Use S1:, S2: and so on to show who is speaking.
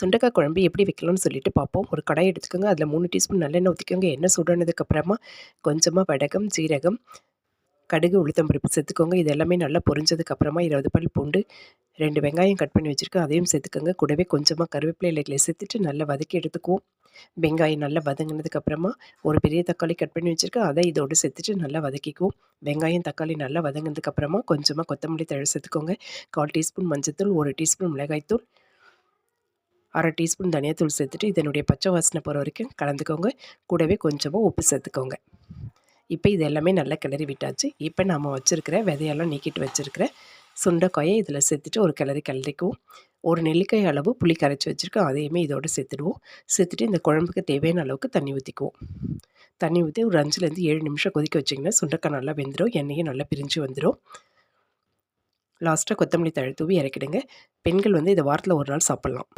S1: சுண்டக்காய் குழம்பு எப்படி வைக்கலாம்னு சொல்லிட்டு பார்ப்போம். ஒரு கடாய் எடுத்துக்கோங்க. அதில் 3 டீஸ்பூன் நல்லெண்ணெய் ஊற்றிக்கோங்க. எண்ணெய் சூடானதுக்கப்புறமா கொஞ்சமாக வடகம், சீரகம், கடுகு, உளுத்தம் பருப்பு சேர்த்துக்கோங்க. இது எல்லாமே நல்லா பொரிஞ்சதுக்கப்புறமா 20 பல் பூண்டு, 2 வெங்காயம் கட் பண்ணி வச்சுருக்கேன், அதையும் சேர்த்துக்கோங்க. கூடவே கொஞ்சமாக கருவேப்பிலை இலைகளை சேர்த்துட்டு நல்லா வதக்கி எடுத்துக்குவோம். வெங்காயம் நல்லா வதங்கினதுக்கப்புறமா ஒரு பெரிய தக்காளி கட் பண்ணி வச்சுருக்கேன், அதை இதோடு சேர்த்துட்டு நல்லா வதக்கிக்குவோம். வெங்காயம், தக்காளி நல்லா வதங்கினதுக்கப்புறமா கொஞ்சமாக கொத்தமல்லி தழை சேர்த்துக்கோங்க. 1/4 டீஸ்பூன் மஞ்சள்தூள், 1 டீஸ்பூன் மிளகாய்த்தூள், 1/2 டீஸ்பூன் தனியாத்தூள் சேர்த்துட்டு இதனுடைய பச்சை வாசனை போகிற வரைக்கும் கலந்துக்கோங்க. கூடவே கொஞ்சமாக உப்பு சேர்த்துக்கோங்க. இப்போ இது எல்லாமே நல்லா கிளறி விட்டாச்சு. இப்போ நாம் வச்சுருக்கிற விதையெல்லாம் நீக்கிட்டு வச்சுருக்கிற சுண்டைக்காயை இதில் சேர்த்துட்டு ஒரு கிளறிக்குவோம். ஒரு நெல்லிக்காய் அளவு புளி கரைச்சி வச்சுருக்கோம், அதையுமே இதோடு சேர்த்துடுவோம். சேர்த்துட்டு இந்த குழம்புக்கு தேவையான அளவுக்கு தண்ணி ஊற்றிக்குவோம். தண்ணி ஊற்றி ஒரு 5லேருந்து 7 நிமிஷம் கொதிக்க வச்சிங்கன்னா சுண்டைக்காய் நல்லா வெந்துடும், எண்ணெயும் நல்லா பிரிஞ்சு வந்துடும். லாஸ்ட்டாக கொத்தமல்லி தழை தூவி இறக்கிடுங்க. பெண்கள் இதை வாரத்தில் ஒரு நாள் சாப்பிட்லாம்.